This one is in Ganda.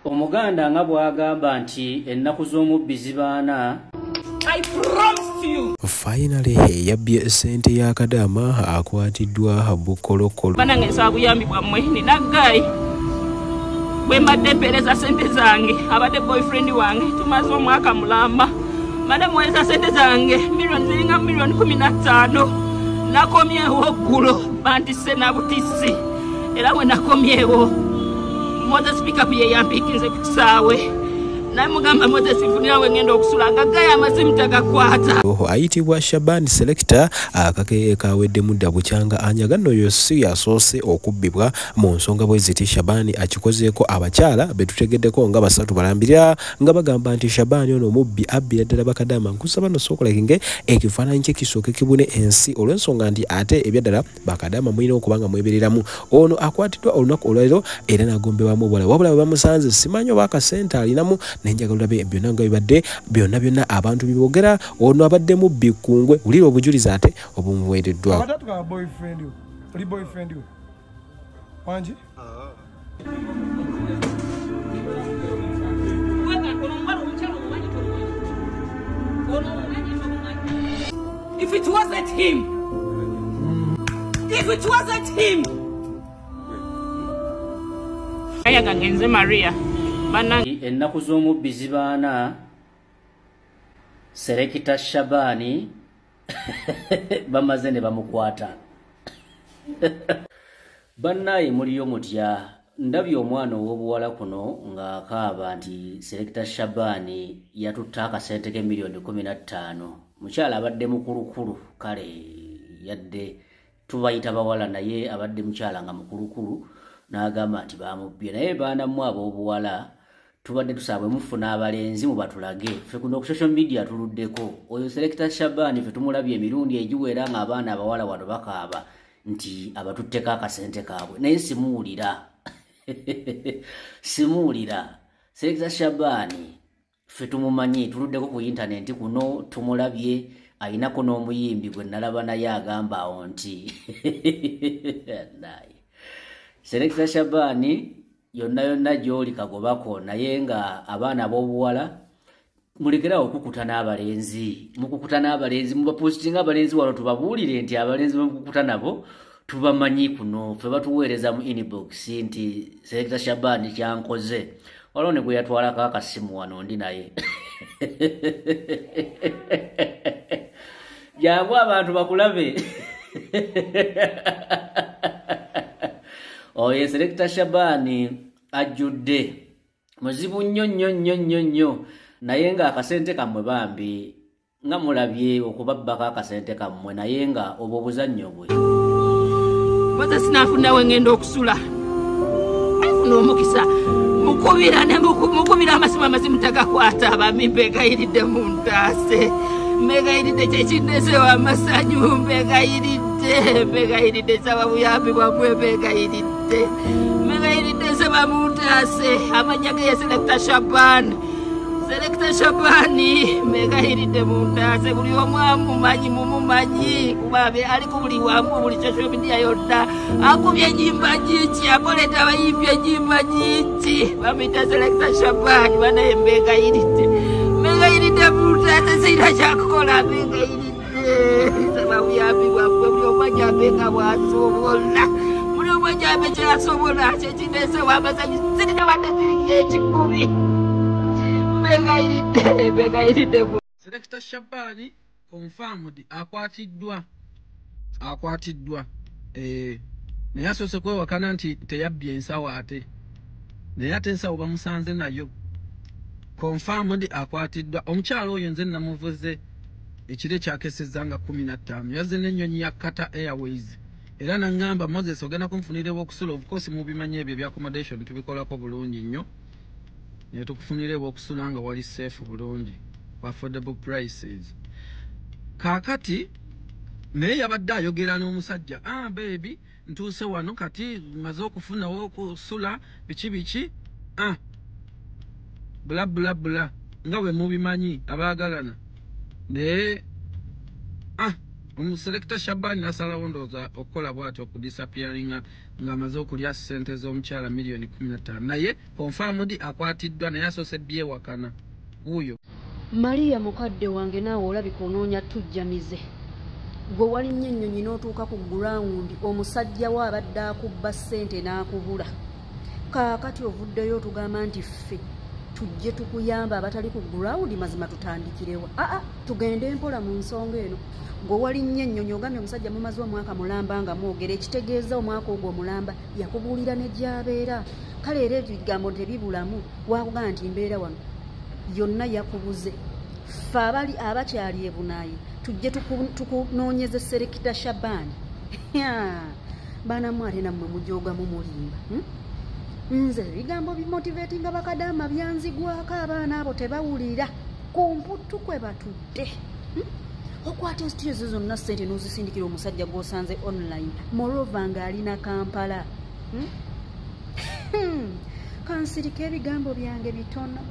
Omuganda nga bw'agamba nti ennaku z'omubbi zibaana. I promise you. Finally, yabbye sente ya Kadama akwatiddwa Bukolokolo. Banange nsaba buyambi bwammwe nina Guy. Bwe mbadde mpeereza sente zange abadde boyfriend wange tumaze omwaka mulamba. Mbadde muweereza sente zange ziringa milioni 15. Nakomyewo ggulo bantisse na butisi. Era bwe nakomyewo Moses Pickup ye yampikinze ku kisaawe. Namugamba Moses mfunira wengenda okusula Guy amasimu tagakwata. Ayitibwa Shaban Selector akake kawedde mudda bukyanga anyaga nno yosi yasoose okubbibwa mu nsonga bwe ziti Shaban akikozeeko abakyala betutegeddeko nga basatu balambirira nga bagamba nti Shaban ono mubbi abbira ddala Bakadama nkusaba no sookolekenge ekifaananyi kye kisooke kibune ensi olw'ensonga nti ate ebyaddala Bakadama mulina okubanga mwebereramu. Ono akwatiddwa olunaku olwaleero era nagombebwamu obwala wabula bwe bamusanze simanyi oba akasente alinamu nenjagala be byonna nga bibadde byonna abantu bibogera ono abadde mubbi kungwe ulira obujulizi ate obumuweereddwa. Abatatu ka boyfriend yo. Oli boyfriend yo. Wanji? If it wasn't him. Ayaga ngenze Maria. Ennaku z'omubbi zibaana. Selector Shabani bamaze ne bamukwata. Bannaye muliyo mutya ndabye omwana ow'obuwala kuno ng'akaaba nti Selector Shabani yatutta akasente ke milioni 15. Mukyala abadde mukulukulu kale yadde tubayita bawala naye abadde mukyala nga mukulukulu n'agamba nti bamubbye naye baana mmwe ab'obuwala tubadde tusabwe mufuna abalenzi mu batulage ffe kuno ku social media tuluddeko oyo Selector Shabani ffe tumulabye emirundi egiwera nga abaana abawala wano bakaaba nti abatutteko akasente kaabwe naye simuwulira Selector Shabani ffe tumumanyi tuluddeko ku internet kuno tumulabye ayinako n'omuyimbi gwe nalaba naye agamba awo nti Selector Shabani yonna gy'oli kagobako naye nga abaana ab'obuwala mulekerawo okukuta n'abalenzi mubapositinga abalenzi wano tubabuulire nti abalenzi bemukukuta nabo tubamanyi kuno ffe batuweereza mu inbox nti Selector Shabani kyankoze waliwo ne gwe yatwalako akasimu wano ndi naye jangu abantu bakulabe oye Selector Shabani ajjudde muzibu nnyo naye nga akasente kammwe bambi nga mulabye okubabbako akasente kammwe naye nga obwo buzannyo bwe Moses sinafuna wengenda okusula afuna omukisa mukubira amasimu tagakwata abami mbegayiridde mu ntaase mbegayiridde kyekindese w'amasanyu mbegayiridde saba buyambi bwamwe mbegayiridde saba muntaase amanya ge Selector Shabani mbegayiridde mu ntaase buli omu mumumanyi kubabe ali ku buli wamu buli social media yonna akubye ennyimba nyingi akoleta abayimbi ennyimba nyingi bamuyita Selector Shabani banaye mbegayiridde mu ntaase sirina kyakukola mbegayiridde saba buyambi bwamwe buli omu ajambenga bwasobola buli omu ajambe kyasobola kyekindese w'amazanyu sirina wadde siriki ekikumi mbegayiridde Selector Shabani confirmed akwatiddwa naye asoose kwewakana nti teyabbye ensawo ate naye ate ensawo bamusanze nayo confirmed akwatiddwa omukyalo oyo nze namuvuze ekire kyakesezza nga 15 yazze n'ennyonyi ya Qatar Airways era naŋŋamba Moses ogenda kunfunirawo okusula of course mubimanyi ebyo ebya accommodation tubikolako bulungi nnyo naye tukufunirewo okusula nga wali safe bulungi for affordable prices kakati naye yabadde ayogera n'omusajja baby ntuuse wano kati maze okufunawo okusula biki bla nga bwe mubimanyi abaagalana naye Omuselekta Shabani nasalawo ndowooza okukola bw'atyo okudisappearinga ng'amaze okulya ssente z'omukyala miliyoni 15 naye confirmed akwatiddwa naye asoose byewakana wuuyo. Maria mukadde wange naawe olabika onoonya tujjamize. Gwe walinnyo ennyonyi n'otuuka ku gurawundi omusajja we abadde akubba ssente n'akubula. Kaakati ovuddeyo otugamba nti ffe tujje tukuyamba abatali ku gurawundi mazima tutandikirewa. Tugende mpola mu nsonga eno. Gwe walinnyo ennyonyi ogambye omusajja mumaze omwaka mulamba nga mwogera ekitegeeza omwaka ogwo omulamba yakubuulira ne gy'abeera. Kale era ebigambo tebibulamu waakugamba nti mbeera wano yonna yakubuze. Ffe abakyali ebunaayi tujje tukunoonyeze Selekita Shabani. Baanamu ate nammwe mujooga mumulimba. Nze ebigambo bimotivatinga bakadama byanzigwako abaana abo tebawulira ku mputtu kwe batudde. Okwata ensituyo ezo zonna ssente n'ozisindikira omusajja gw'osanze online morova ng'alina Kampala. Kansirika ebigambo byange bitono.